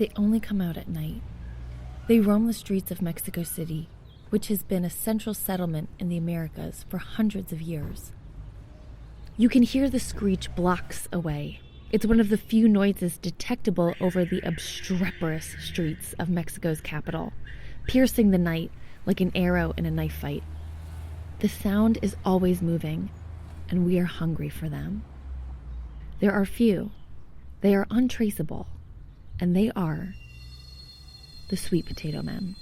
They only come out at night. They roam the streets of Mexico City, which has been a central settlement in the Americas for hundreds of years. You can hear the screech blocks away. It's one of the few noises detectable over the obstreperous streets of Mexico's capital, piercing the night like an arrow in a knife fight. The sound is always moving, and we are hungry for them. There are few. They are untraceable, and they are the sweet potato men.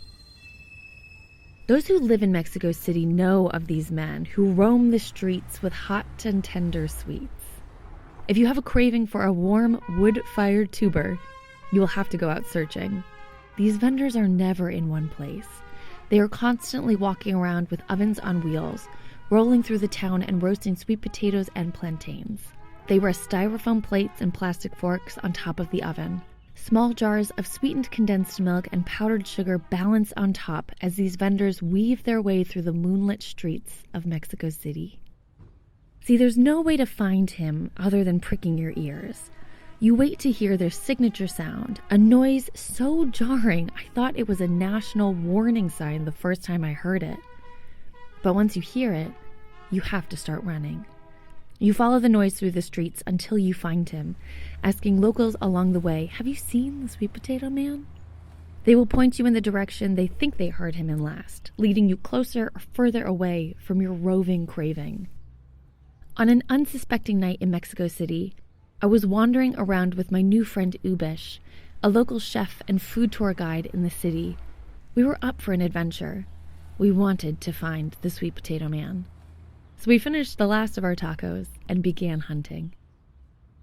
Those who live in Mexico City know of these men who roam the streets with hot and tender sweets. If you have a craving for a warm, wood-fired tuber, you will have to go out searching. These vendors are never in one place. They are constantly walking around with ovens on wheels, rolling through the town and roasting sweet potatoes and plantains. They rest styrofoam plates and plastic forks on top of the oven. Small jars of sweetened condensed milk and powdered sugar balance on top as these vendors weave their way through the moonlit streets of Mexico City. See, there's no way to find him other than pricking your ears. You wait to hear their signature sound, a noise so jarring I thought it was a national warning sign the first time I heard it. But once you hear it, you have to start running. You follow the noise through the streets until you find him, asking locals along the way, "Have you seen the sweet potato man?" They will point you in the direction they think they heard him in last, leading you closer or further away from your roving craving. On an unsuspecting night in Mexico City, I was wandering around with my new friend Ubish, a local chef and food tour guide in the city. We were up for an adventure. We wanted to find the sweet potato man. So we finished the last of our tacos and began hunting.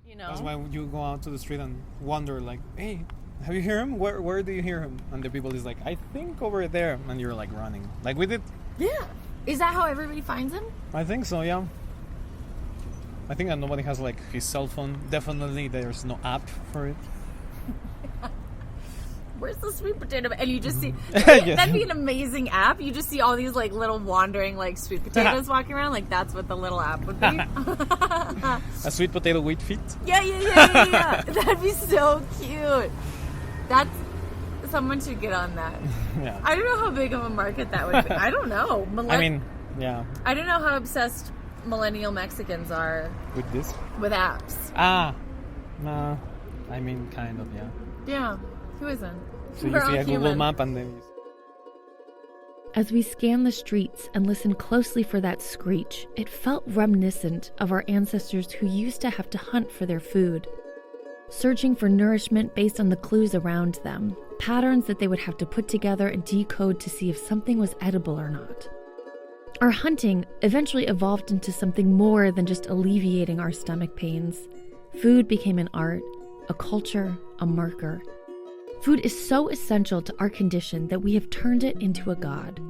You know, that's why you go out to the street and wonder, like, hey, have you heard him? Where do you hear him? And the people is like, I think over there. And you're like running. Like we did. Yeah. Is that how everybody finds him? I think so, yeah. I think that nobody has like his cell phone. Definitely there's no app for it. Where's the sweet potato? And you just see, Yes. That'd be an amazing app. You just see all these like little wandering like sweet potatoes walking around. Like that's what the little app would be. A sweet potato with feet? Yeah. That'd be so cute. Someone should get on that. Yeah. I don't know how big of a market that would be. I don't know. Yeah. I don't know how obsessed millennial Mexicans are With this? with apps. No. Kind of, yeah. Yeah. Who isn't? So you see a Google map and then... As we scanned the streets and listened closely for that screech, it felt reminiscent of our ancestors who used to have to hunt for their food, searching for nourishment based on the clues around them, patterns that they would have to put together and decode to see if something was edible or not. Our hunting eventually evolved into something more than just alleviating our stomach pains. Food became an art, a culture, a marker. Food is so essential to our condition that we have turned it into a god.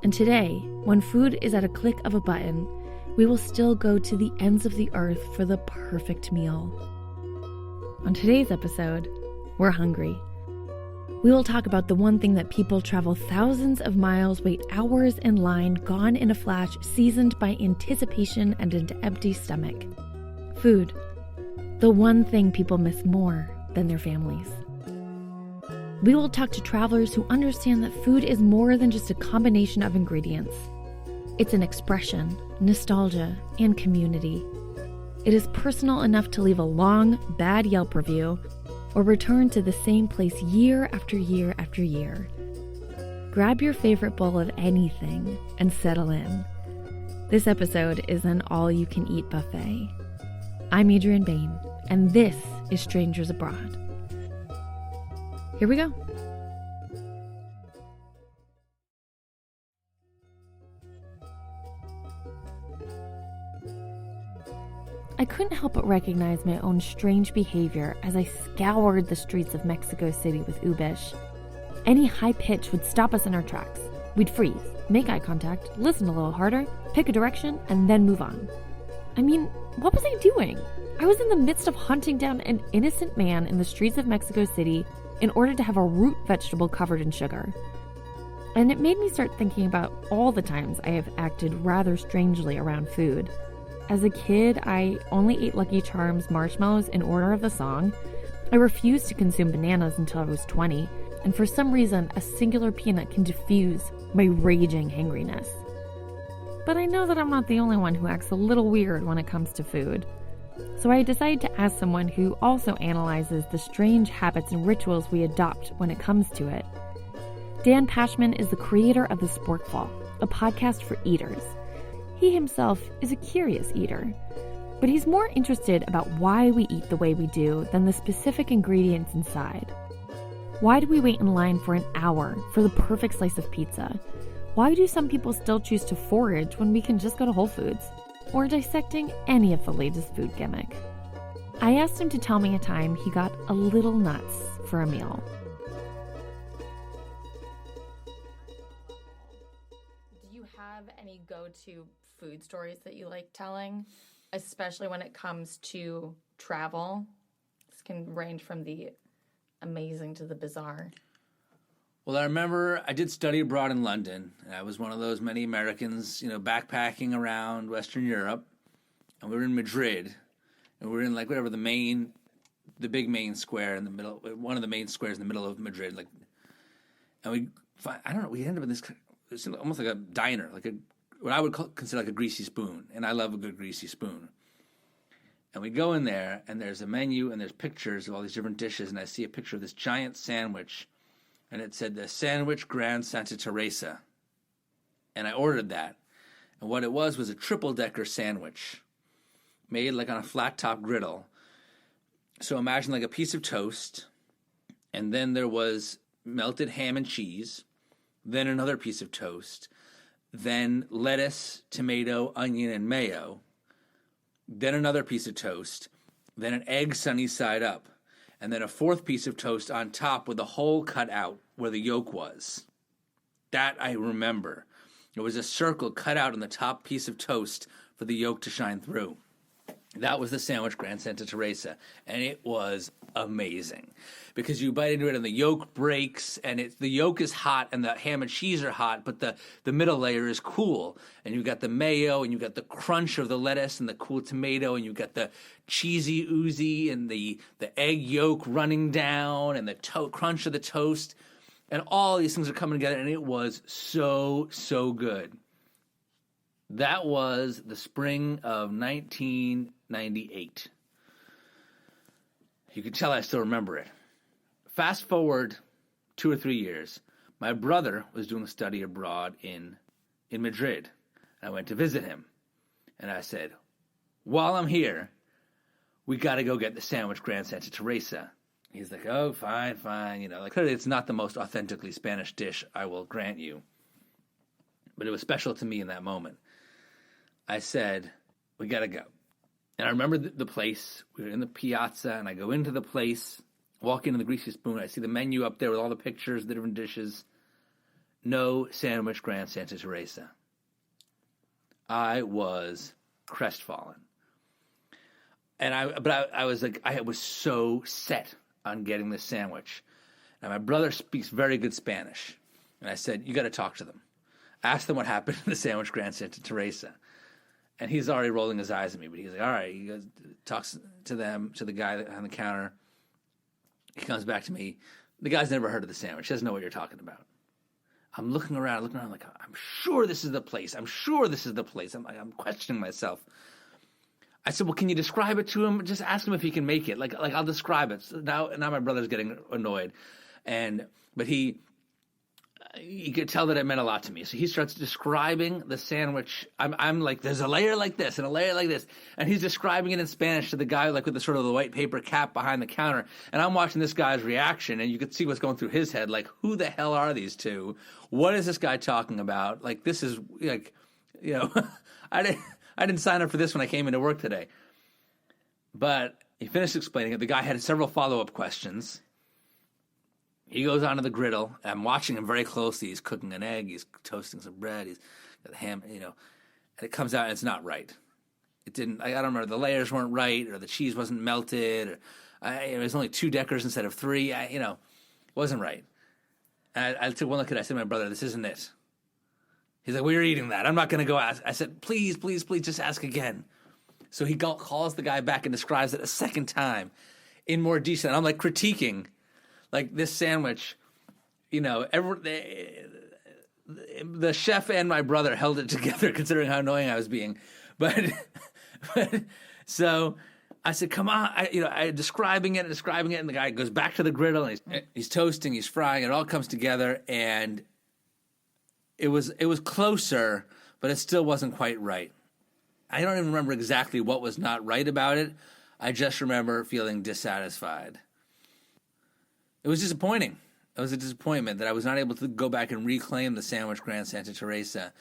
And today, when food is at a click of a button, we will still go to the ends of the earth for the perfect meal. On today's episode, we're hungry. We will talk about the one thing that people travel thousands of miles, wait hours in line, gone in a flash, seasoned by anticipation and an empty stomach. Food. The one thing people miss more than their families. We will talk to travelers who understand that food is more than just a combination of ingredients. It's an expression, nostalgia, and community. It is personal enough to leave a long, bad Yelp review or return to the same place year after year after year. Grab your favorite bowl of anything and settle in. This episode is an all-you-can-eat buffet. I'm Adrienne Bain, and this is Strangers Abroad. Here we go. I couldn't help but recognize my own strange behavior as I scoured the streets of Mexico City with Ubish. Any high pitch would stop us in our tracks. We'd freeze, make eye contact, listen a little harder, pick a direction, and then move on. I mean, what was I doing? I was in the midst of hunting down an innocent man in the streets of Mexico City in order to have a root vegetable covered in sugar. And it made me start thinking about all the times I have acted rather strangely around food. As a kid, I only ate Lucky Charms marshmallows in order of the song. I refused to consume bananas until I was 20, and for some reason, a singular peanut can diffuse my raging hangriness. But I know that I'm not the only one who acts a little weird when it comes to food. So I decided to ask someone who also analyzes the strange habits and rituals we adopt when it comes to it. Dan Pashman is the creator of The Sporkful, a podcast for eaters. He himself is a curious eater, but he's more interested about why we eat the way we do than the specific ingredients inside. Why do we wait in line for an hour for the perfect slice of pizza? Why do some people still choose to forage when we can just go to Whole Foods? Or dissecting any of the latest food gimmick? I asked him to tell me a time he got a little nuts for a meal. Do you have any go-to food stories that you like telling, especially when it comes to travel? This can range from the amazing to the bizarre. Well, I remember I did study abroad in London. And I was one of those many Americans, backpacking around Western Europe. And we were in Madrid. And we were in, whatever the big main square in the middle, one of the main squares in the middle of Madrid. And we ended up in this, it's almost like a diner, what I would consider like a greasy spoon. And I love a good greasy spoon. And we go in there, and there's a menu, and there's pictures of all these different dishes. And I see a picture of this giant sandwich. And it said the Sandwich Grand Santa Teresa. And I ordered that. And what it was a triple-decker sandwich made on a flat-top griddle. So imagine a piece of toast, and then there was melted ham and cheese, then another piece of toast, then lettuce, tomato, onion, and mayo, then another piece of toast, then an egg sunny side up, and then a fourth piece of toast on top with a hole cut out where the yolk was. That I remember. There was a circle cut out on the top piece of toast for the yolk to shine through. That was the Sandwich Grand Santa Teresa, and it was amazing because you bite into it and the yolk breaks, and the yolk is hot and the ham and cheese are hot, but the middle layer is cool, and you've got the mayo and you've got the crunch of the lettuce and the cool tomato, and you've got the cheesy oozy and the egg yolk running down and the crunch of the toast, and all these things are coming together, and it was so, so good. That was the spring of 1998. You can tell I still remember it. Fast forward 2 or 3 years, my brother was doing a study abroad in Madrid. I went to visit him, and I said, while I'm here, we got to go get the Sandwich Grand Santa Teresa. He's like, oh, fine. Clearly it's not the most authentically Spanish dish, I will grant you. But it was special to me in that moment. I said, we got to go. And I remember the place. We were in the piazza, and I go into the place, walk into the Greasy Spoon. I see the menu up there with all the pictures, the different dishes. No Sandwich Grand Santa Teresa. I was crestfallen. And I was so set on getting this sandwich. And my brother speaks very good Spanish. And I said, you got to talk to them. Ask them what happened to the Sandwich Grand Santa Teresa. And he's already rolling his eyes at me, but he's like, all right. He goes, talks to them, to the guy on the counter. He comes back to me. The guy's never heard of the sandwich. He doesn't know what you're talking about. I'm looking around like, I'm sure this is the place. I'm questioning myself. I said, well, can you describe it to him? Just ask him if he can make it. I'll describe it. So now my brother's getting annoyed. But he could tell that it meant a lot to me. So he starts describing the sandwich. I'm like, there's a layer like this and a layer like this. And he's describing it in Spanish to the guy with the sort of the white paper cap behind the counter. And I'm watching this guy's reaction, and you could see what's going through his head. Like, who the hell are these two? What is this guy talking about? This is I didn't sign up for this when I came into work today. But he finished explaining it. The guy had several follow-up questions. He goes onto the griddle. I'm watching him very closely. He's cooking an egg. He's toasting some bread. He's got the ham, and it comes out and it's not right. It didn't, I don't remember, the layers weren't right, or the cheese wasn't melted, or it was only 2 deckers instead of 3. It wasn't right. And I took one look at it. I said to my brother, this isn't it. He's like, well, you're eating that. I'm not going to go ask. I said, please, just ask again. So he calls the guy back and describes it a second time. in more detail. And I'm like critiquing like this sandwich, you know, the chef and my brother held it together considering how annoying I was being. But so I said, come on, I describing it, and the guy goes back to the griddle, and he's toasting, he's frying, it all comes together, and it was closer, but it still wasn't quite right. I don't even remember exactly what was not right about it. I just remember feeling dissatisfied. It was disappointing. It was a disappointment that I was not able to go back and reclaim the sandwich Grand Santa Teresa.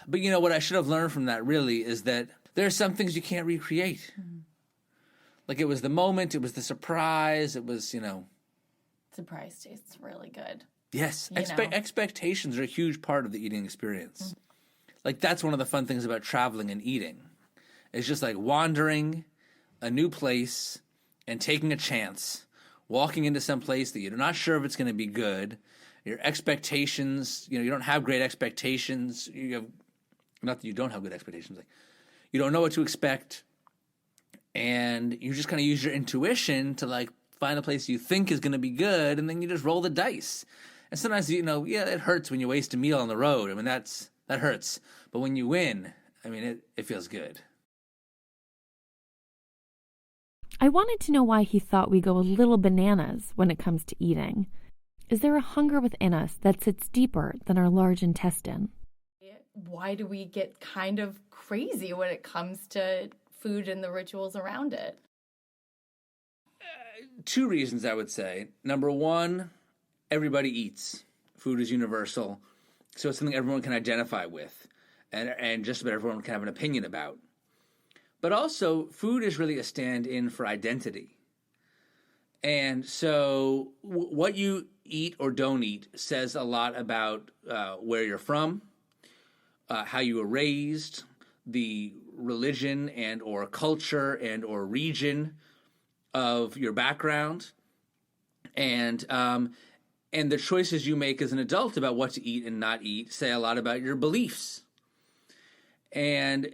But you know what I should have learned from that really is that there are some things you can't recreate. Mm-hmm. Like it was the moment, it was the surprise, it was, you know. Surprise tastes really good. Yes, expectations are a huge part of the eating experience. Mm-hmm. Like that's one of the fun things about traveling and eating. It's just like wandering a new place and taking a chance, walking into some place that you're not sure if it's going to be good. Your expectations, you don't have great expectations. You have, not that you don't have good expectations, like you don't know what to expect, and you just kind of use your intuition to like find a place you think is going to be good, and then you just roll the dice. And sometimes, it hurts when you waste a meal on the road. I mean, that hurts. But when you win, I mean, it feels good. I wanted to know why he thought we go a little bananas when it comes to eating. Is there a hunger within us that sits deeper than our large intestine? Why do we get kind of crazy when it comes to food and the rituals around it? Two reasons, I would say. Number one, everybody eats. Food is universal, so it's something everyone can identify with, and just about everyone can have an opinion about. But also, food is really a stand-in for identity. And so what you eat or don't eat says a lot about where you're from, how you were raised, the religion and or culture and or region of your background, and the choices you make as an adult about what to eat and not eat say a lot about your beliefs. And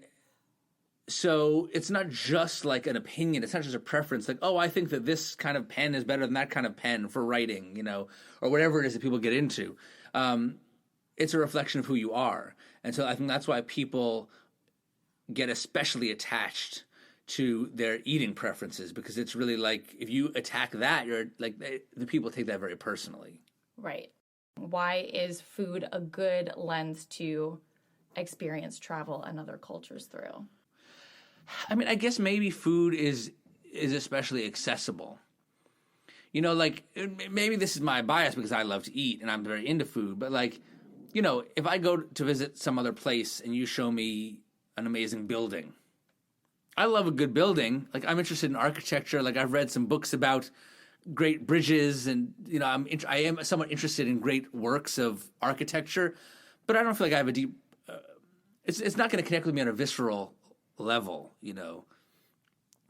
so it's not just like an opinion. It's not just a preference. Like, oh, I think that this kind of pen is better than that kind of pen for writing, or whatever it is that people get into. It's a reflection of who you are. And so I think that's why people get especially attached to their eating preferences, because it's really like if you attack that, you're like the people take that very personally. Right. Why is food a good lens to experience travel and other cultures through? I mean, I guess maybe food is especially accessible. Like maybe this is my bias because I love to eat and I'm very into food. But like, if I go to visit some other place and you show me an amazing building, I love a good building. Like I'm interested in architecture. Like I've read some books about great bridges, and I am somewhat interested in great works of architecture. But I don't feel like I have a deep. It's not going to connect with me on a visceral level.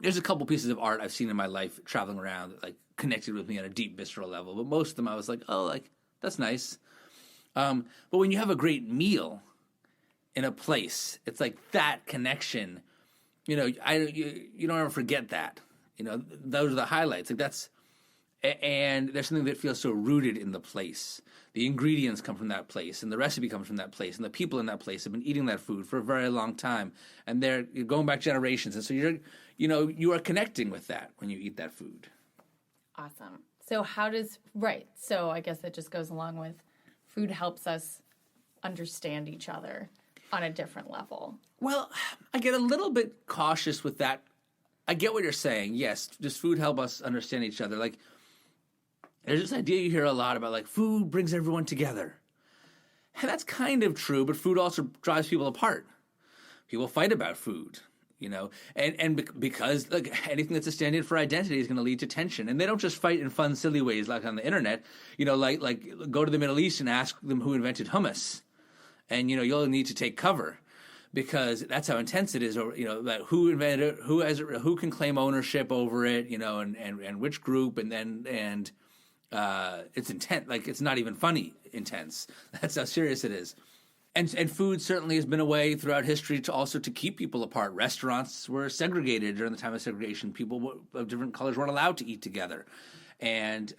There's a couple pieces of art I've seen in my life traveling around that like connected with me on a deep visceral level, but most of them I was like, oh, like that's nice. But when you have a great meal in a place, it's like that connection. You don't ever forget that. Those are the highlights. Like that's, and there's something that feels so rooted in the place. The ingredients come from that place, and the recipe comes from that place, and the people in that place have been eating that food for a very long time, and you're going back generations, and so you are connecting with that when you eat that food. Awesome. So so I guess it just goes along with food helps us understand each other on a different level. Well, I get a little bit cautious with that. I get what you're saying. Yes, does food help us understand each other? Like, there's this idea you hear a lot about, like, food brings everyone together. And that's kind of true, but food also drives people apart. People fight about food, because like anything that's a stand-in for identity is going to lead to tension. And they don't just fight in fun, silly ways like on the internet. Like go to the Middle East and ask them who invented hummus. And, you'll need to take cover because that's how intense it is. Or, that who invented it, who can claim ownership over it, and which group, and it's intense. Like, it's not even funny intense. That's how serious it is. And food certainly has been a way throughout history to also to keep people apart. Restaurants were segregated during the time of segregation. People of different colors weren't allowed to eat together, and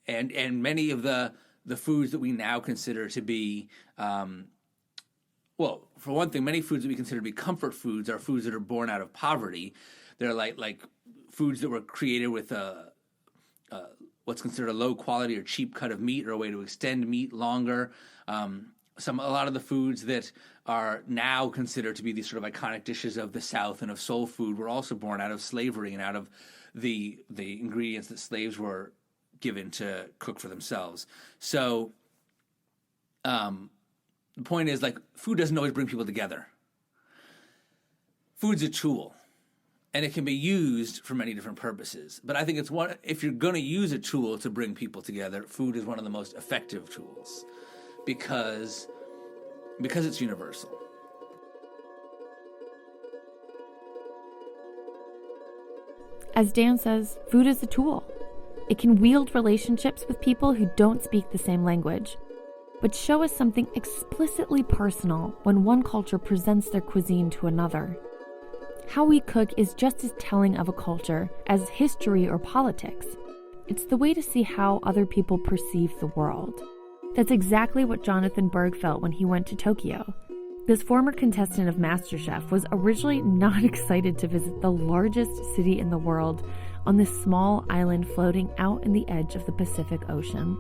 many of the foods that we now consider to be, well, for one thing, many foods that we consider to be comfort foods are foods that are born out of poverty. They're like foods that were created with what's considered a low quality or cheap cut of meat, or a way to extend meat longer. A lot of the foods that are now considered to be these sort of iconic dishes of the South and of soul food were also born out of slavery and out of the ingredients that slaves were given to cook for themselves. So the point is, like, food doesn't always bring people together. Food's a tool, and it can be used for many different purposes. But I think if you're going to use a tool to bring people together, food is one of the most effective tools because it's universal. As Dan says, food is a tool. It can wield relationships with people who don't speak the same language, but show us something explicitly personal when one culture presents their cuisine to another. How we cook is just as telling of a culture as history or politics. It's the way to see how other people perceive the world. That's exactly what Jonathan Berg felt when he went to Tokyo. This former contestant of MasterChef was originally not excited to visit the largest city in the world on this small island floating out in the edge of the Pacific Ocean.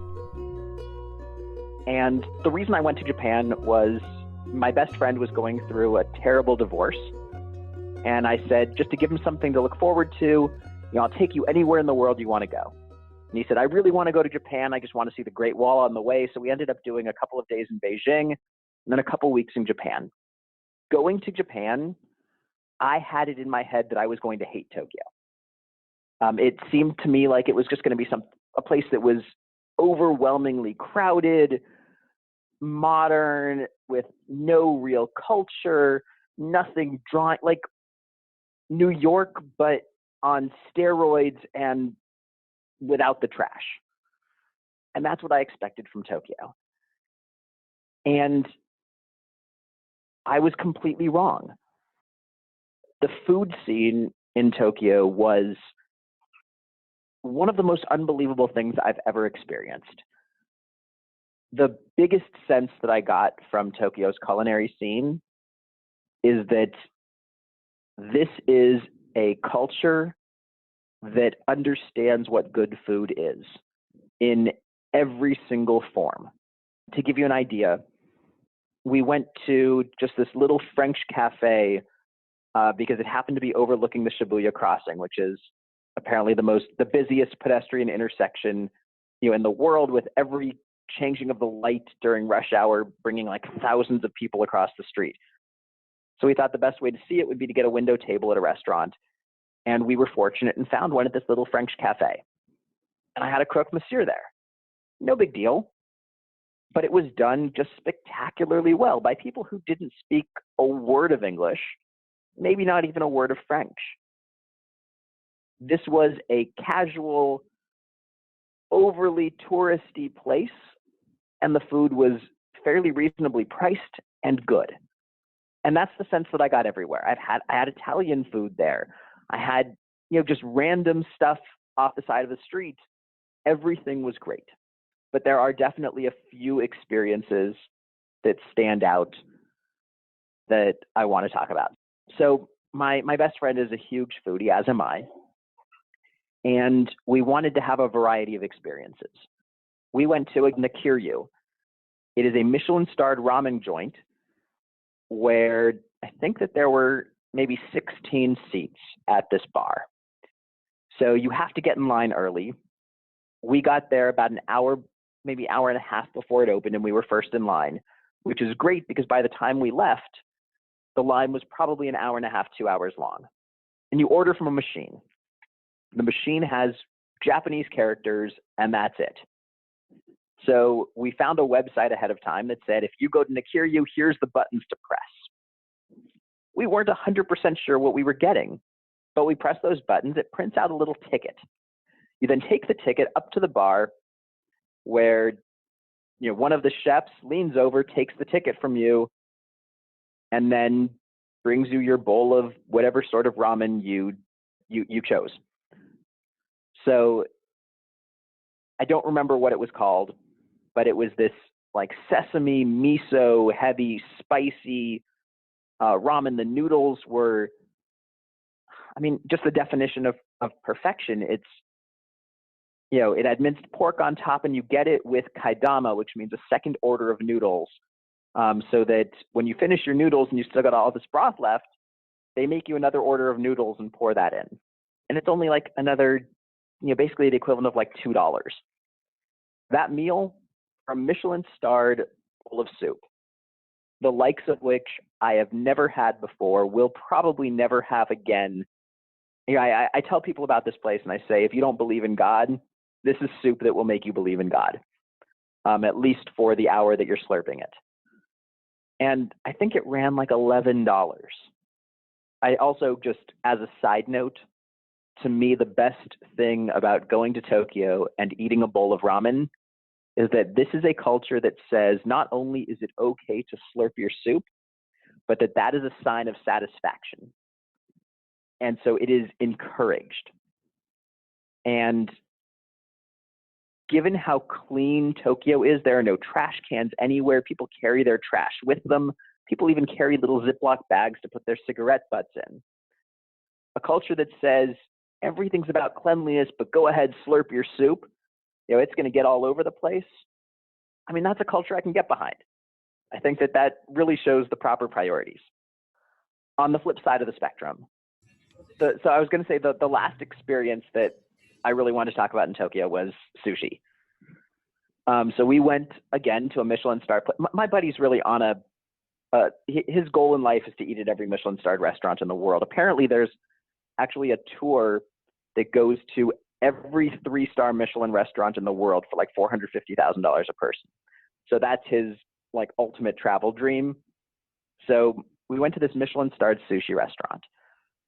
And the reason I went to Japan was my best friend was going through a terrible divorce. And I said, just to give him something to look forward to, I'll take you anywhere in the world you want to go. And he said, I really want to go to Japan. I just want to see the Great Wall on the way. So we ended up doing a couple of days in Beijing and then a couple of weeks in Japan. Going to Japan, I had it in my head that I was going to hate Tokyo. It seemed to me like it was just going to be a place that was overwhelmingly crowded, modern, with no real culture, nothing drawing, like New York, but on steroids and without the trash. And that's what I expected from Tokyo. And I was completely wrong. The food scene in Tokyo was one of the most unbelievable things I've ever experienced. The biggest sense that I got from Tokyo's culinary scene is that this is a culture that understands what good food is in every single form. To give you an idea, we went to just this little French cafe because it happened to be overlooking the Shibuya crossing, which is apparently the busiest pedestrian intersection, in the world, with every changing of the light during rush hour bringing like thousands of people across the street. So we thought the best way to see it would be to get a window table at a restaurant. And we were fortunate and found one at this little French cafe. And I had a croque monsieur there. No big deal. But it was done just spectacularly well by people who didn't speak a word of English, maybe not even a word of French. This was a casual, overly touristy place, and the food was fairly reasonably priced and good. And that's the sense that I got everywhere. I had Italian food there. I had, just random stuff off the side of the street. Everything was great. But there are definitely a few experiences that stand out that I want to talk about. So my best friend is a huge foodie, as am I. And we wanted to have a variety of experiences. We went to a Nakiryu. It is a Michelin-starred ramen joint where I think that there were maybe 16 seats at this bar. So you have to get in line early. We got there about an hour, maybe hour and a half before it opened, and we were first in line, which is great because by the time we left, the line was probably an hour and a half, 2 hours long. And you order from a machine. The machine has Japanese characters, and that's it. So we found a website ahead of time that said, if you go to Nakiryu, here's the buttons to press. We weren't 100% sure what we were getting, but we press those buttons. It prints out a little ticket. You then take the ticket up to the bar where one of the chefs leans over, takes the ticket from you, and then brings you your bowl of whatever sort of ramen you chose. So I don't remember what it was called, but it was this like sesame, miso, heavy, spicy ramen. The noodles were, just the definition of perfection. It's, it had minced pork on top, and you get it with kaidama, which means a second order of noodles. So that when you finish your noodles and you still got all this broth left, they make you another order of noodles and pour that in. And it's only like another, basically the equivalent of like $2. That meal, a Michelin-starred bowl of soup, the likes of which I have never had before, will probably never have again. I tell people about this place and I say, if you don't believe in God, this is soup that will make you believe in God, at least for the hour that you're slurping it. And I think it ran like $11. I also, just as a side note, to me, the best thing about going to Tokyo and eating a bowl of ramen is that this is a culture that says not only is it okay to slurp your soup, but that is a sign of satisfaction. And so it is encouraged. And given how clean Tokyo is, there are no trash cans anywhere. People carry their trash with them. People even carry little Ziploc bags to put their cigarette butts in. A culture that says everything's about cleanliness, but go ahead, slurp your soup. It's going to get all over the place. That's a culture I can get behind. I think that really shows the proper priorities. On the flip side of the spectrum, so I was going to say the last experience that I really wanted to talk about in Tokyo was sushi. So we went again to a Michelin-starred place. My buddy's really on his goal in life is to eat at every Michelin-starred restaurant in the world. Apparently there's actually a tour that goes to every 3-star Michelin restaurant in the world for like $450,000 a person. So that's his like ultimate travel dream. So we went to this Michelin-starred sushi restaurant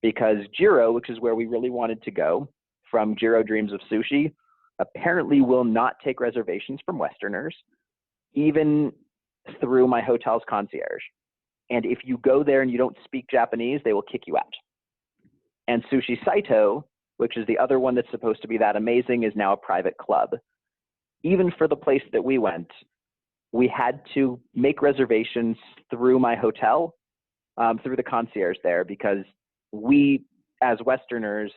because Jiro, which is where we really wanted to go from Jiro Dreams of Sushi, apparently will not take reservations from Westerners, even through my hotel's concierge. And if you go there and you don't speak Japanese, they will kick you out. And Sushi Saito, which is the other one that's supposed to be that amazing, is now a private club. Even for the place that we went, we had to make reservations through my hotel, through the concierge there, because we, as Westerners,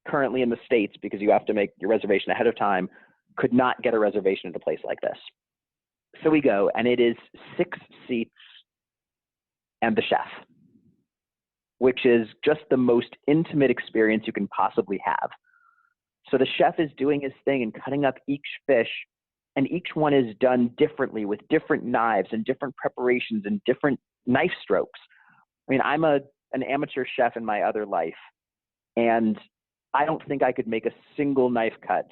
currently in the States, because you have to make your reservation ahead of time, could not get a reservation at a place like this. So we go, and it is 6 seats and the chef, which is just the most intimate experience you can possibly have. So the chef is doing his thing and cutting up each fish, and each one is done differently with different knives and different preparations and different knife strokes. I'm an amateur chef in my other life, and I don't think I could make a single knife cut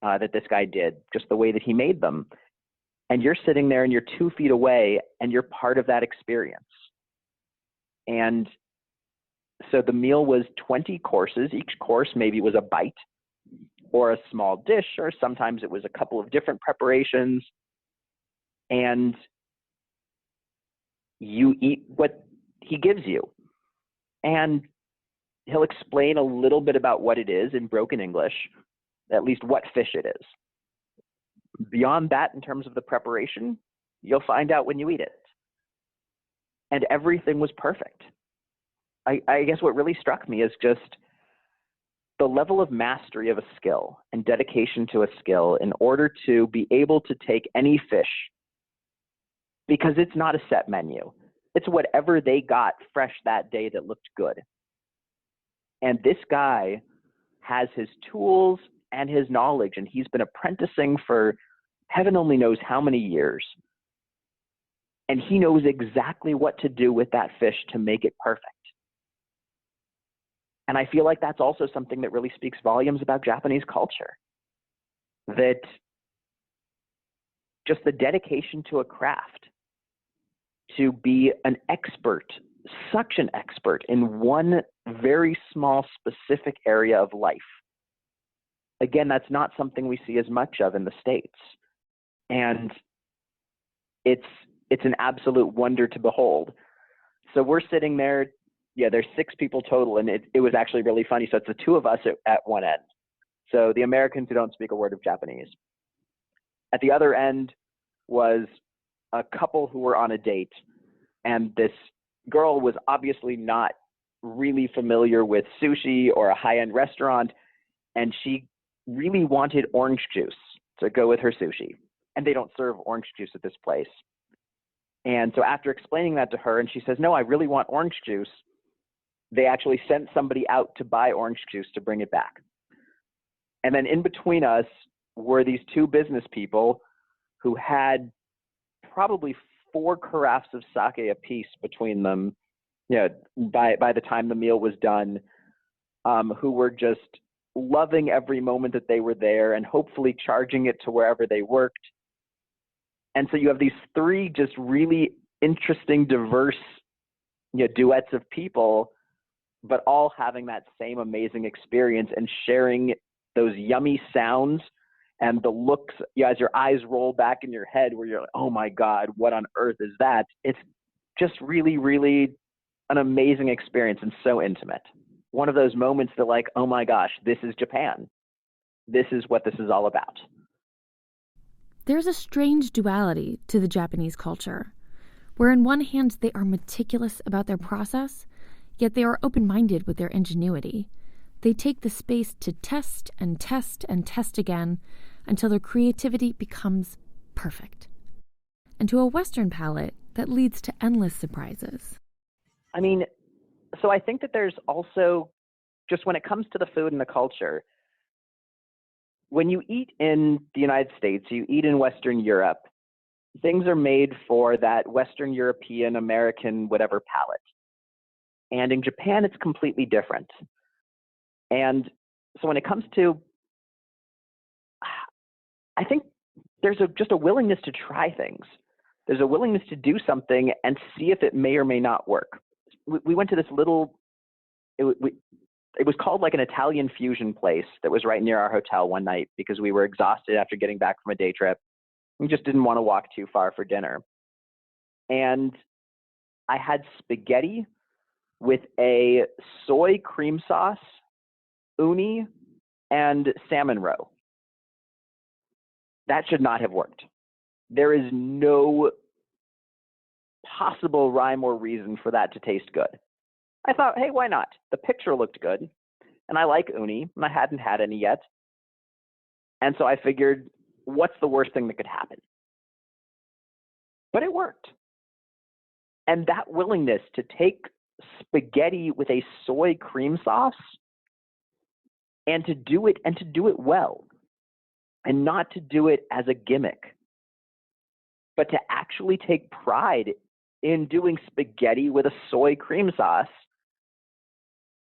that this guy did, just the way that he made them. And you're sitting there and you're 2 feet away and you're part of that experience. And so the meal was 20 courses. Each course maybe was a bite or a small dish, or sometimes it was a couple of different preparations. And you eat what he gives you. And he'll explain a little bit about what it is in broken English, at least what fish it is. Beyond that, in terms of the preparation, you'll find out when you eat it. And everything was perfect. I guess what really struck me is just the level of mastery of a skill and dedication to a skill in order to be able to take any fish, because it's not a set menu. It's whatever they got fresh that day that looked good. And this guy has his tools and his knowledge, and he's been apprenticing for heaven only knows how many years. And he knows exactly what to do with that fish to make it perfect. And I feel like that's also something that really speaks volumes about Japanese culture. That just the dedication to a craft, to be an expert, such an expert in one very small specific area of life. Again, that's not something we see as much of in the States. And it's an absolute wonder to behold. So we're sitting there. Yeah, there's 6 people total, and it was actually really funny. So it's the 2 of us at one end. So the Americans who don't speak a word of Japanese. At the other end was a couple who were on a date, and this girl was obviously not really familiar with sushi or a high-end restaurant, and she really wanted orange juice to go with her sushi. And they don't serve orange juice at this place. And so after explaining that to her, and she says, no, I really want orange juice, they actually sent somebody out to buy orange juice to bring it back. And then in between us were these 2 business people who had probably 4 carafes of sake apiece between them, by the time the meal was done, who were just loving every moment that they were there and hopefully charging it to wherever they worked. And so you have these 3 just really interesting, diverse, duets of people, but all having that same amazing experience and sharing those yummy sounds and the looks, as your eyes roll back in your head where you're like, oh my God, what on earth is that? It's just really, really an amazing experience and so intimate. One of those moments that like, oh my gosh, this is Japan. This is what this is all about. There's a strange duality to the Japanese culture, where on one hand they are meticulous about their process, yet they are open-minded with their ingenuity. They take the space to test and test and test again until their creativity becomes perfect. And to a Western palate, that leads to endless surprises. I mean, so I think that there's also, just when it comes to the food and the culture, when you eat in the United States, you eat in Western Europe, things are made for that Western European, American, whatever palate. And in Japan, it's completely different. And so when it comes to, I think there's just a willingness to try things. There's a willingness to do something and see if it may or may not work. We went to this little, it was called like an Italian fusion place that was right near our hotel one night because we were exhausted after getting back from a day trip. We just didn't want to walk too far for dinner. And I had spaghetti with a soy cream sauce, uni, and salmon roe. That should not have worked. There is no possible rhyme or reason for that to taste good. I thought, hey, why not? The picture looked good, and I like uni, and I hadn't had any yet. And so I figured, what's the worst thing that could happen? But it worked. And that willingness to take spaghetti with a soy cream sauce and to do it well, and not to do it as a gimmick, but to actually take pride in doing spaghetti with a soy cream sauce,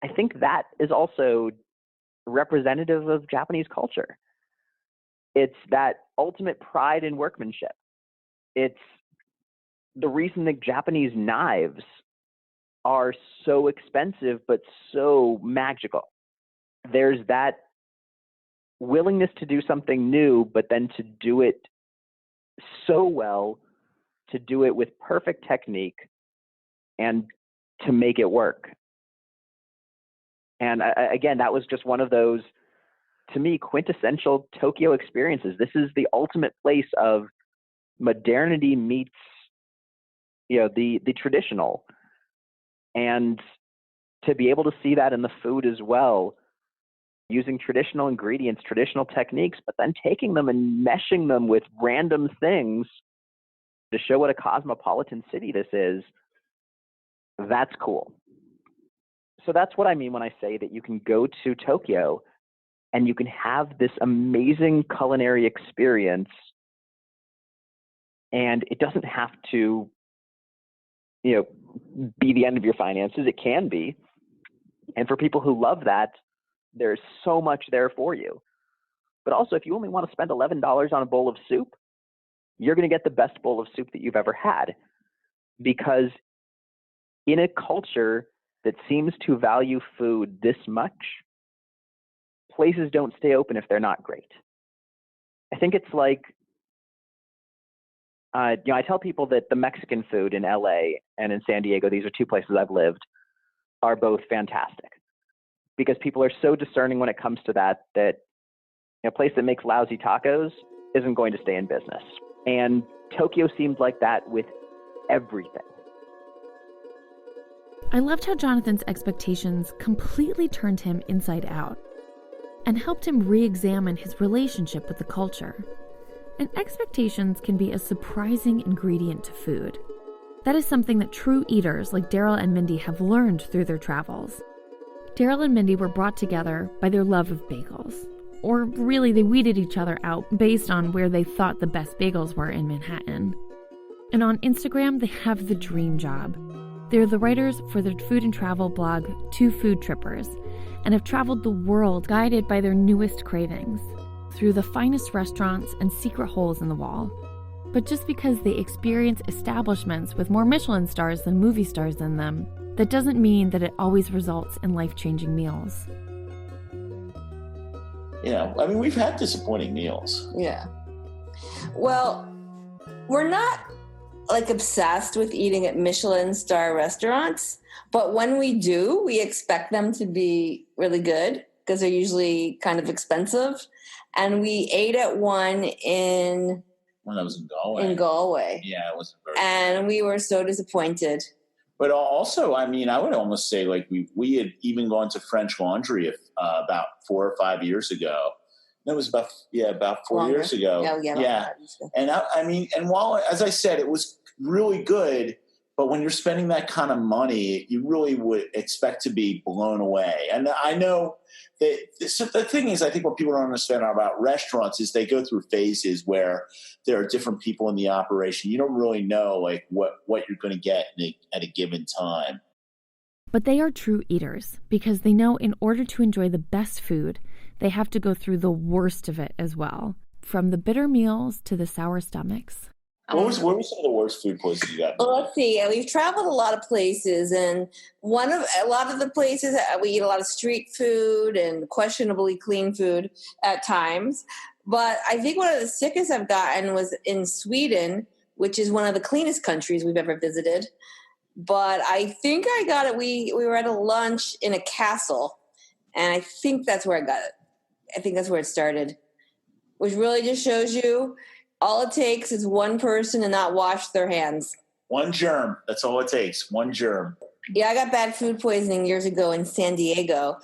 I think that is also representative of Japanese culture. It's that ultimate pride in workmanship. It's the reason that Japanese knives are so expensive but so magical. There's that willingness to do something new, but then to do it so well, to do it with perfect technique, and to make it work. And again, that was just one of those, to me, quintessential Tokyo experiences. This is the ultimate place of modernity meets, the traditional. And to be able to see that in the food as well, using traditional ingredients, traditional techniques, but then taking them and meshing them with random things to show what a cosmopolitan city this is, that's cool. So that's what I mean when I say that you can go to Tokyo and you can have this amazing culinary experience, and it doesn't have to, be the end of your finances. It can be. And for people who love that, there's so much there for you. But also, if you only want to spend $11 on a bowl of soup, you're going to get the best bowl of soup that you've ever had. Because in a culture that seems to value food this much, places don't stay open if they're not great. I think it's like I tell people that the Mexican food in LA and in San Diego, these are two places I've lived, are both fantastic because people are so discerning when it comes to that a place that makes lousy tacos isn't going to stay in business. And Tokyo seemed like that with everything. I loved how Jonathan's expectations completely turned him inside out and helped him re-examine his relationship with the culture. And expectations can be a surprising ingredient to food. That is something that true eaters like Daryl and Mindy have learned through their travels. Daryl and Mindy were brought together by their love of bagels. Or really, they weeded each other out based on where they thought the best bagels were in Manhattan. And on Instagram, they have the dream job. They're the writers for the food and travel blog Two Food Trippers and have traveled the world guided by their newest cravings through the finest restaurants and secret holes in the wall. But just because they experience establishments with more Michelin stars than movie stars in them, that doesn't mean that it always results in life-changing meals. We've had disappointing meals. Yeah. Well, we're not obsessed with eating at Michelin star restaurants, but when we do, we expect them to be really good because they're usually kind of expensive. And we ate at one when I was in Galway. Yeah, it wasn't very And we were so disappointed. But also, I would almost say we had even gone to French Laundry about 4 or 5 years ago. That was about 4 Longer. years ago. Yeah. And and while, as I said, it was really good, but when you're spending that kind of money, you really would expect to be blown away. And I know that the thing is, I think what people don't understand about restaurants is they go through phases where there are different people in the operation. You don't really know what you're going to get at a given time. But they are true eaters because they know in order to enjoy the best food, they have to go through the worst of it as well, from the bitter meals to the sour stomachs. What were some of the worst food places you got? Well, let's see. We've traveled a lot of places, and a lot of the places we eat a lot of street food and questionably clean food at times. But I think one of the sickest I've gotten was in Sweden, which is one of the cleanest countries we've ever visited. But I think I got it. We were at a lunch in a castle, and I think that's where I got it. I think that's where it started, which really just shows you all it takes is one person to not wash their hands. One germ. That's all it takes. One germ. Yeah, I got bad food poisoning years ago in San Diego.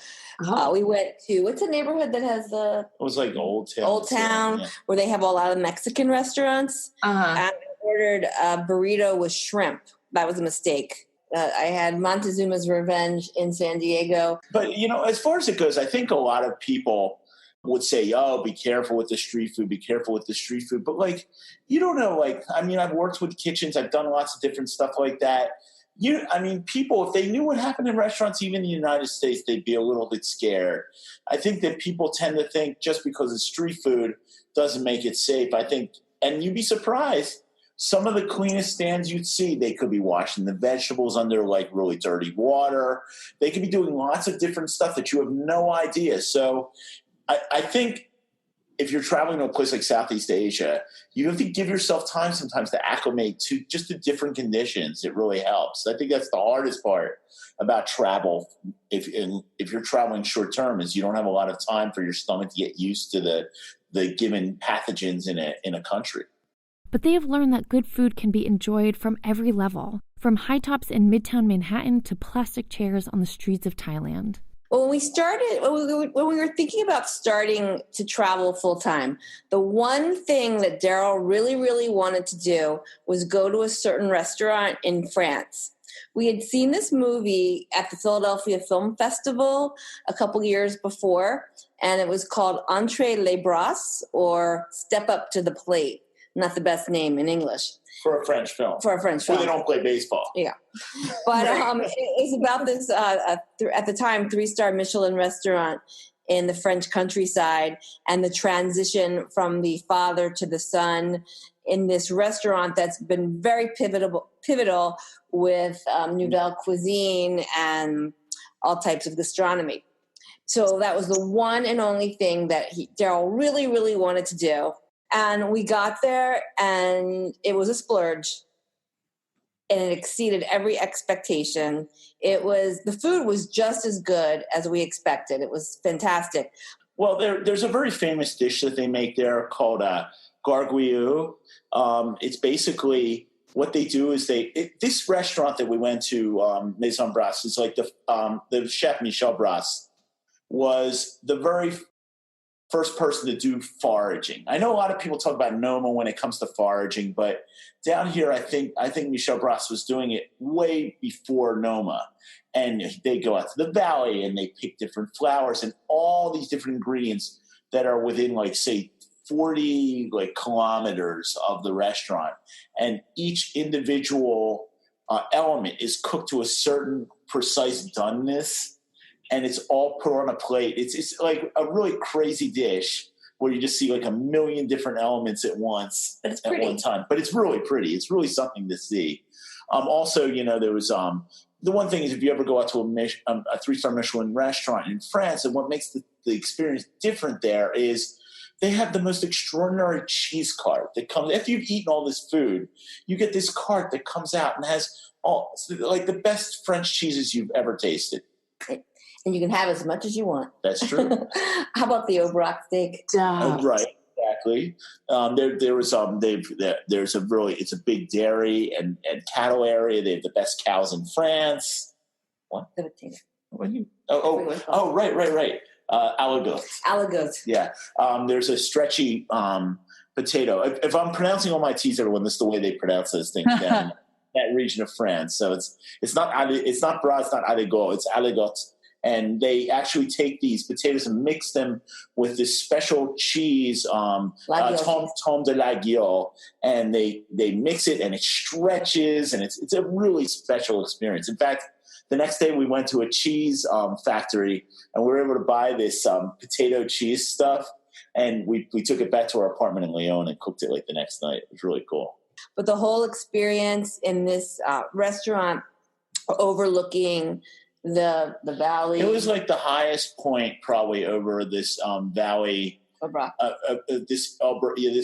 Oh. We went to, what's the neighborhood that has the... It was like Old Town. Old Town, where they have a lot of Mexican restaurants. Uh-huh. And I ordered a burrito with shrimp. That was a mistake. I had Montezuma's Revenge in San Diego. But, as far as it goes, I think a lot of people would say, oh, be careful with the street food, be careful with the street food. But, you don't know, I've worked with kitchens. I've done lots of different stuff like that. People, if they knew what happened in restaurants, even in the United States, they'd be a little bit scared. I think that people tend to think just because it's street food doesn't make it safe. I think, and you'd be surprised, some of the cleanest stands you'd see, they could be washing the vegetables under really dirty water. They could be doing lots of different stuff that you have no idea. So I think if you're traveling to a place like Southeast Asia, you have to give yourself time sometimes to acclimate to just the different conditions. It really helps. I think that's the hardest part about travel. If you're traveling short term, is you don't have a lot of time for your stomach to get used to the given pathogens in a country. But they have learned that good food can be enjoyed from every level, from high tops in Midtown Manhattan to plastic chairs on the streets of Thailand. Well, when we were thinking about starting to travel full time, the one thing that Daryl really, really wanted to do was go to a certain restaurant in France. We had seen this movie at the Philadelphia Film Festival a couple years before, and it was called Entree les Bras, or Step Up to the Plate. Not the best name in English. For a French film. Where they don't play baseball. Yeah. But it's about this, at the time, 3-star Michelin restaurant in the French countryside, and the transition from the father to the son in this restaurant that's been very pivotal with Nouvelle cuisine and all types of gastronomy. So that was the one and only thing that Daryl really, really wanted to do. And we got there and it was a splurge. And it exceeded every expectation. The food was just as good as we expected. It was fantastic. Well, there's a very famous dish that they make there called gargouilles. It's basically what they do is this restaurant that we went to, Maison Brasse, is like the chef Michel Brasse was the very first person to do foraging. I know a lot of people talk about Noma when it comes to foraging, but down here, I think Michel Brasse was doing it way before Noma. And they go out to the valley and they pick different flowers and all these different ingredients that are within, like, say, 40 kilometers of the restaurant. And each individual element is cooked to a certain precise doneness. And it's all put on a plate. It's like a really crazy dish where you just see like a million different elements at once at one time. But it's really pretty. It's really something to see. Also, there was the one thing is if you ever go out to a 3-star Michelin restaurant in France, and what makes the experience different there is they have the most extraordinary cheese cart that comes after you've eaten all this food. You get this cart that comes out and has all like the best French cheeses you've ever tasted. And you can have as much as you want. That's true. How about the Aubrac steak? Right, exactly. There's a big dairy and cattle area. They have the best cows in France. What? What you? Right. Aligot. Yeah. There's a stretchy potato. If I'm pronouncing all my T's, everyone, this is the way they pronounce those things down that region of France. So it's not Bras, it's not Aligot, it's Aligot. And they actually take these potatoes and mix them with this special cheese, Tome de Laguiole, and they mix it and it stretches, and it's a really special experience. In fact, the next day we went to a cheese factory, and we were able to buy this potato cheese stuff, and we took it back to our apartment in Lyon and cooked it like the next night. It was really cool. But the whole experience in this restaurant overlooking the valley. It was like the highest point probably over this valley. Aubrac. This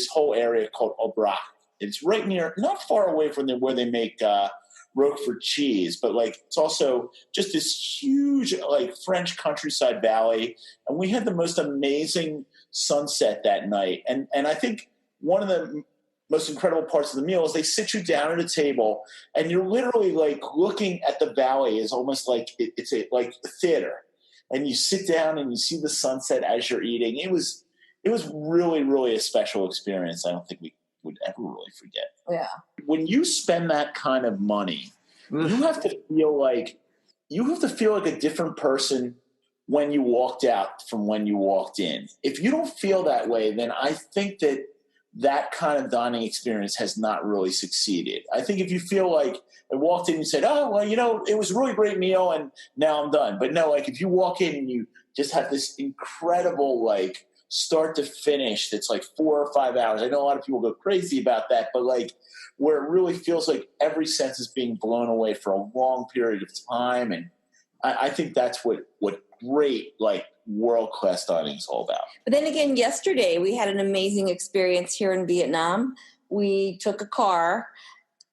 whole area called Aubrac. It's right near, not far away from where they make Roquefort cheese, but like it's also just this huge like French countryside valley. And we had the most amazing sunset that night. And I think one of the most incredible parts of the meal is they sit you down at a table and you're literally like looking at the valley is almost like it's like a theater, and you sit down and you see the sunset as you're eating. It was really, really a special experience. I don't think we would ever really forget. Yeah. When you spend that kind of money, you have to feel like a different person when you walked out from when you walked in. If you don't feel that way, then I think that kind of dining experience has not really succeeded. I think if you feel like I walked in and said, oh, well, it was a really great meal and now I'm done. But no, like if you walk in and you just have this incredible, like start to finish, that's like 4 or 5 hours. I know a lot of people go crazy about that, but like where it really feels like every sense is being blown away for a long period of time. And I think that's what great, like, world-class dining is all about. But then again, yesterday we had an amazing experience here in Vietnam. We took a car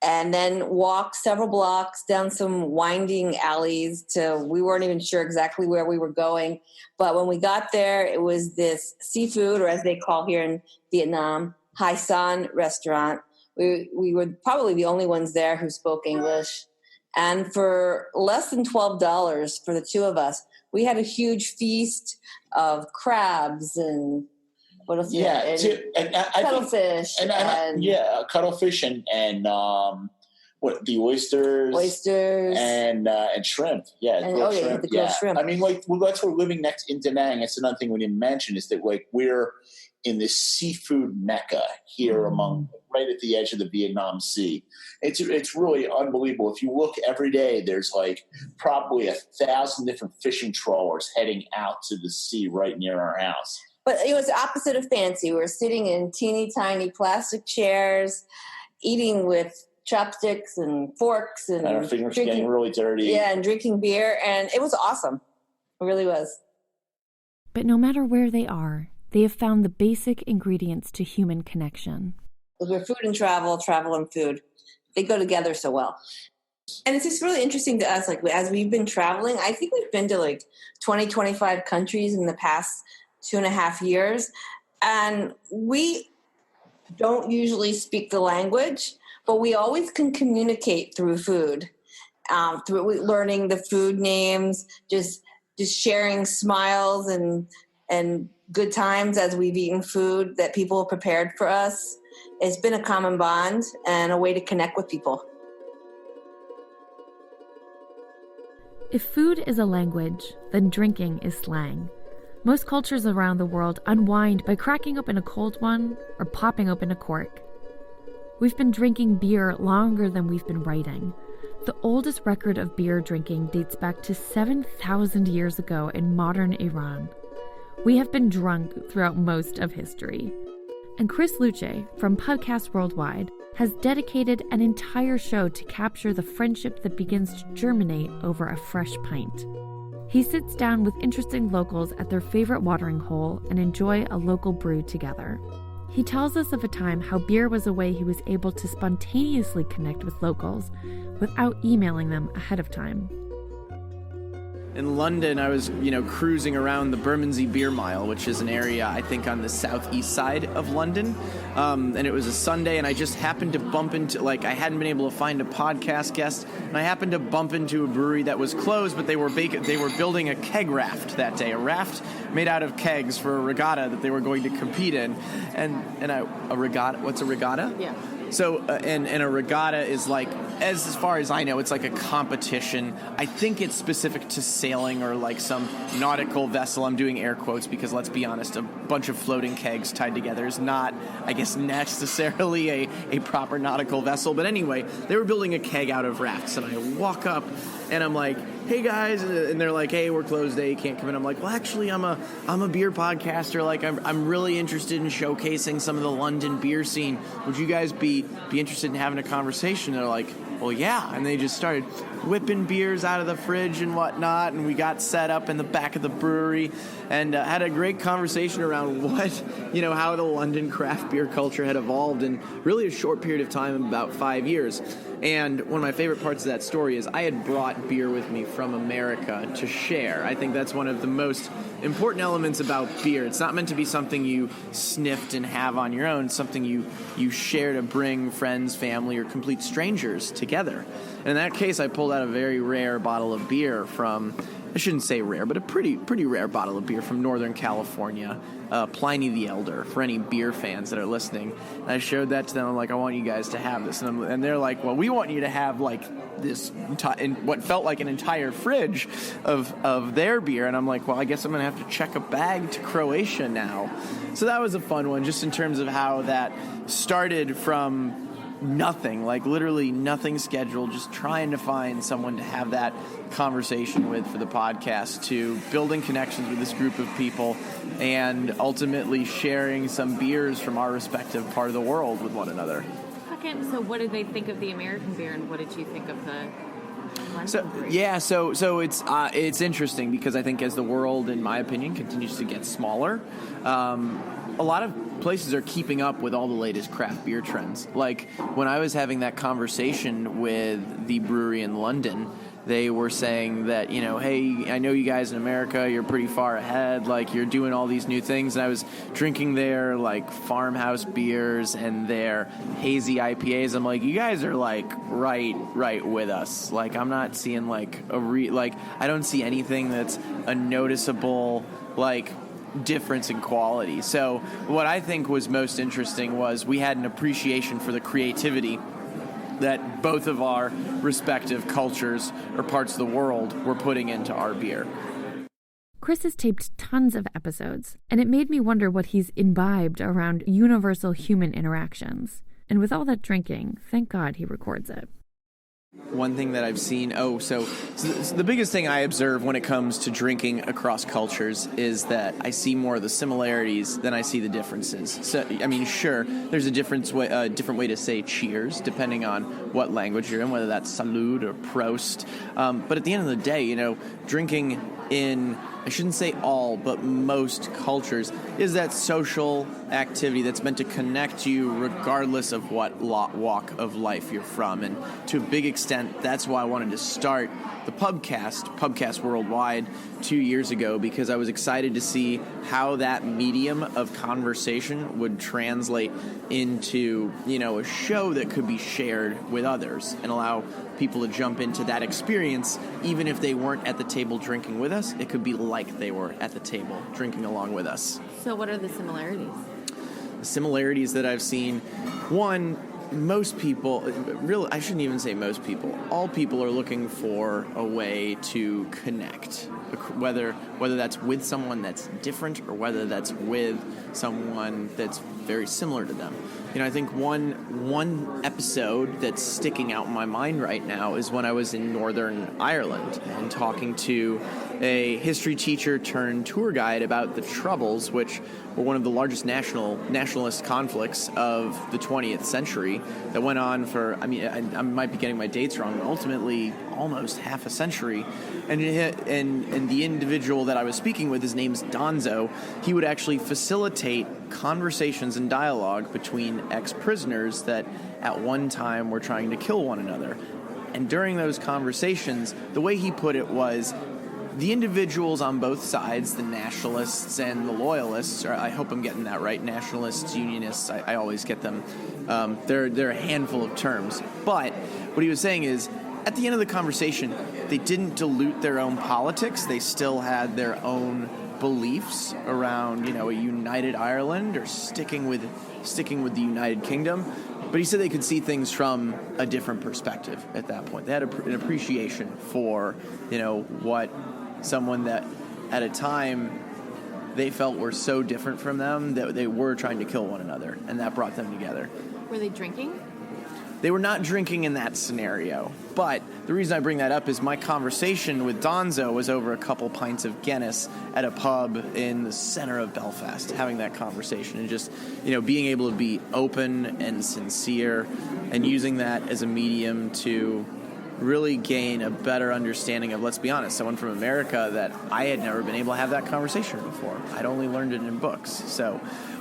and then walked several blocks down some winding alleys we weren't even sure exactly where we were going. But when we got there, it was this seafood, or as they call here in Vietnam, Hai San restaurant. We were probably the only ones there who spoke English. And for less than $12 for the two of us, we had a huge feast of crabs and what else? Yeah, cuttlefish cuttlefish and what, the oysters and shrimp. Yeah, the grilled shrimp. I mean, like that's we're living next in Da Nang. That's another thing we didn't mention is that like we're in this seafood mecca here right at the edge of the Vietnam Sea. It's really unbelievable. If you look every day, there's like probably 1,000 different fishing trawlers heading out to the sea right near our house. But it was the opposite of fancy. We were sitting in teeny tiny plastic chairs, eating with chopsticks and forks, and our fingers were getting really dirty. Yeah, and drinking beer, and it was awesome. It really was. But no matter where they are, they have found the basic ingredients to human connection. We're food and travel, travel and food. They go together so well. And it's just really interesting to us, like as we've been traveling, I think we've been to like 20, 25 countries in the past 2.5 years. And we don't usually speak the language, but we always can communicate through food, through learning the food names, just sharing smiles and good times as we've eaten food that people have prepared for us. It's been a common bond and a way to connect with people. If food is a language, then drinking is slang. Most cultures around the world unwind by cracking open a cold one or popping open a cork. We've been drinking beer longer than we've been writing. The oldest record of beer drinking dates back to 7,000 years ago in modern Iran. We have been drunk throughout most of history. And Chris Luce from Podcast Worldwide has dedicated an entire show to capture the friendship that begins to germinate over a fresh pint. He sits down with interesting locals at their favorite watering hole and enjoy a local brew together. He tells us of a time how beer was a way he was able to spontaneously connect with locals without emailing them ahead of time. In London, I was, cruising around the Bermondsey Beer Mile, which is an area, I think, on the southeast side of London. And it was a Sunday, and I just happened to bump into, I hadn't been able to find a podcast guest, and I happened to bump into a brewery that was closed, but they were building a keg raft that day, a raft made out of kegs for a regatta that they were going to compete in. A regatta, what's a regatta? Yeah. So, and a regatta is as far as I know, it's like a competition. I think it's specific to sailing or like some nautical vessel. I'm doing air quotes because, let's be honest, a bunch of floating kegs tied together is not, I guess, necessarily a proper nautical vessel. But anyway, they were building a keg out of rafts, and I walk up and I'm like, "Hey guys," and they're like, "Hey, we're closed today, you can't come in." I'm like, "Well, actually, I'm a beer podcaster. I'm really interested in showcasing some of the London beer scene. Would you guys be interested in having a conversation?" They're like, "Well, yeah," and they just started whipping beers out of the fridge and whatnot, and we got set up in the back of the brewery and had a great conversation around how the London craft beer culture had evolved in really a short period of time, about 5 years. And one of my favorite parts of that story is I had brought beer with me from America to share. I think that's one of the most important elements about beer. It's not meant to be something you sniffed and have on your own. It's something you share to bring friends, family, or complete strangers together. And in that case, I pulled out a very rare bottle of beer from, I shouldn't say rare, but a pretty rare bottle of beer from Northern California, Pliny the Elder, for any beer fans that are listening. And I showed that to them. I'm like, "I want you guys to have this." And they're like, "Well, we want you to have this, in what felt like an entire fridge of their beer." And I'm like, "Well, I guess I'm going to have to check a bag to Croatia now." So that was a fun one, just in terms of how that started from nothing, literally nothing scheduled, just trying to find someone to have that conversation with for the podcast, to building connections with this group of people and ultimately sharing some beers from our respective part of the world with one another. Okay, so what did they think of the American beer, and what did you think of the London brew? So it's interesting because I think as the world, in my opinion, continues to get smaller, a lot of places are keeping up with all the latest craft beer trends. Like when I was having that conversation with the brewery in London, they were saying that, "Hey, I know you guys in America, you're pretty far ahead, you're doing all these new things." And I was drinking their farmhouse beers and their hazy IPAs. I'm like, "You guys are right with us." I'm not seeing I don't see anything that's a noticeable difference in quality. So what I think was most interesting was we had an appreciation for the creativity that both of our respective cultures or parts of the world were putting into our beer. Chris has taped tons of episodes, and it made me wonder what he's imbibed around universal human interactions. And with all that drinking, thank God he records it. One thing that I've seen, so the biggest thing I observe when it comes to drinking across cultures is that I see more of the similarities than I see the differences. So, I mean, sure, there's a different way to say cheers, depending on what language you're in, whether that's salud or prost. But at the end of the day, drinking in, I shouldn't say all, but most cultures, is that social activity that's meant to connect you regardless of what walk of life you're from. And to a big extent, that's why I wanted to start the Pubcast Worldwide 2 years ago, because I was excited to see how that medium of conversation would translate into, a show that could be shared with others and allow people to jump into that experience. Even if they weren't at the table drinking with us, it could be like they were at the table drinking along with us. So what are the similarities? The similarities that I've seen, one, most people, really, I shouldn't even say most people, all people are looking for a way to connect, whether that's with someone that's different or whether that's with someone that's very similar to them. I think one episode that's sticking out in my mind right now is when I was in Northern Ireland and talking to a history teacher turned tour guide about the Troubles, which were one of the largest nationalist conflicts of the 20th century that went on for, I might be getting my dates wrong, but ultimately almost half a century. And the individual that I was speaking with, his name's Donzo, he would actually facilitate conversations and dialogue between ex-prisoners that at one time were trying to kill one another. And during those conversations, the way he put it was, the individuals on both sides, the nationalists and the loyalists, or I hope I'm getting that right, nationalists, unionists, I always get them, they're a handful of terms. But what he was saying is, at the end of the conversation, they didn't dilute their own politics. They still had their own beliefs around, a united Ireland or sticking with the United Kingdom. But he said they could see things from a different perspective at that point. They had an appreciation for, what someone that at a time they felt were so different from them that they were trying to kill one another, and that brought them together. Were they drinking? They were not drinking in that scenario, but the reason I bring that up is my conversation with Donzo was over a couple pints of Guinness at a pub in the center of Belfast, having that conversation and just, being able to be open and sincere and using that as a medium to really gain a better understanding of, let's be honest, someone from America that I had never been able to have that conversation before. I'd only learned it in books. So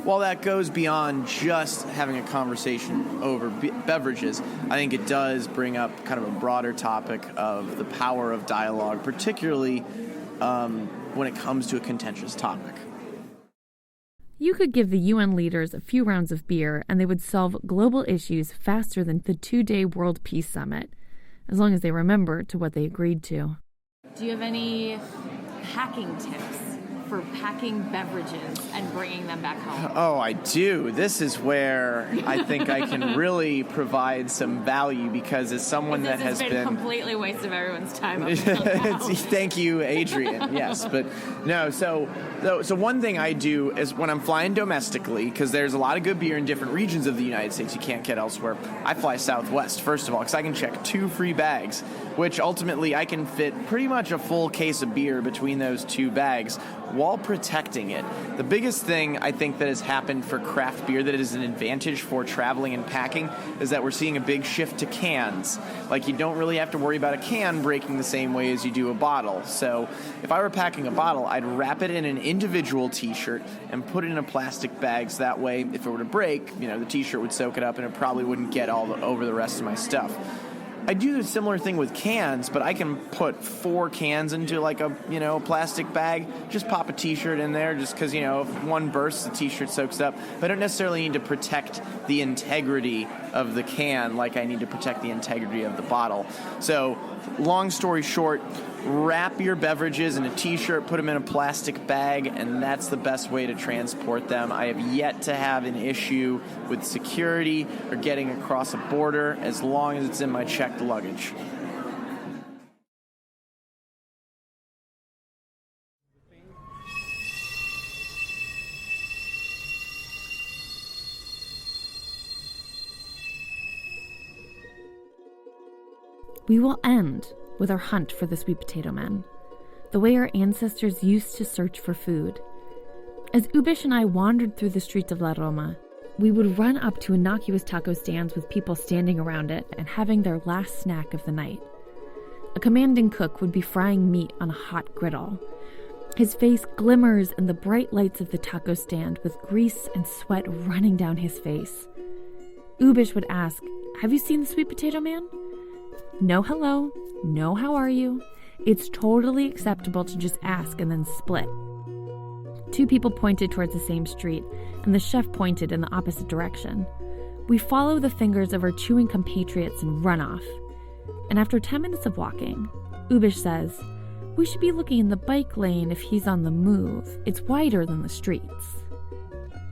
while that goes beyond just having a conversation over beverages, I think it does bring up kind of a broader topic of the power of dialogue, particularly when it comes to a contentious topic. You could give the UN leaders a few rounds of beer and they would solve global issues faster than the 2-day World Peace Summit, as long as they remember to what they agreed to. Do you have any packing tips for packing beverages and bringing them back home? Oh, I do. This is where I think I can really provide some value, because as someone that has been completely waste of everyone's time. Thank you, Adrian. Yes, but no. So one thing I do is when I'm flying domestically, because there's a lot of good beer in different regions of the United States you can't get elsewhere. I fly Southwest first of all, because I can check 2 free bags, which ultimately I can fit pretty much a full case of beer between those 2 bags while protecting it. The biggest thing I think that has happened for craft beer that is an advantage for traveling and packing is that we're seeing a big shift to cans. Like, you don't really have to worry about a can breaking the same way as you do a bottle. So if I were packing a bottle, I'd wrap it in an individual t-shirt and put it in a plastic bag, so that way if it were to break, the t-shirt would soak it up and it probably wouldn't get over the rest of my stuff. I do a similar thing with cans, but I can put 4 cans into like a plastic bag. Just pop a t-shirt in there, just because if one bursts, the t-shirt soaks up. But I don't necessarily need to protect the integrity of the can like I need to protect the integrity of the bottle. So, long story short, wrap your beverages in a t-shirt, put them in a plastic bag, and that's the best way to transport them. I have yet to have an issue with security or getting across a border as long as it's in my checked luggage. We will end with our hunt for the sweet potato men, the way our ancestors used to search for food. As Ubish and I wandered through the streets of La Roma, we would run up to innocuous taco stands with people standing around it and having their last snack of the night. a commanding cook would be frying meat on a hot griddle. His face glimmers in the bright lights of the taco stand with grease and sweat running down his face. Ubish would ask, "Have you seen the sweet potato man?" No hello, no how are you. It's totally acceptable to just ask and then split. Two people pointed towards the same street, and the chef pointed in the opposite direction. We follow the fingers of our chewing compatriots and run off. And after 10 minutes of walking, Ubish says, "We should be looking in the bike lane if he's on the move. It's wider than the streets."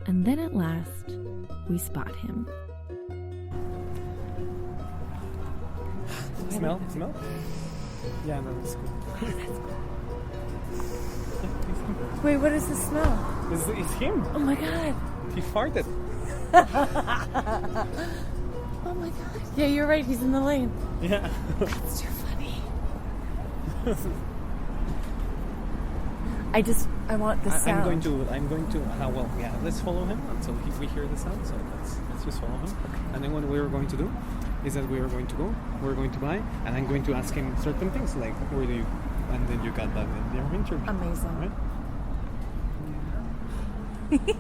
And then at last, we spot him. Smell? Yeah, no, that's good. Wait, what is the smell? It's him. Oh my god. He farted. Oh my god. Yeah, you're right, he's in the lane. Yeah. That's too funny. I want the sound. I'm going to, well, yeah, let's follow him until we hear the sound, so let's just follow him. Okay. And then what we're going to do is that we're going to buy, and I'm going to ask him certain things, like, where do you, and then you got that in your interview. Amazing. Right?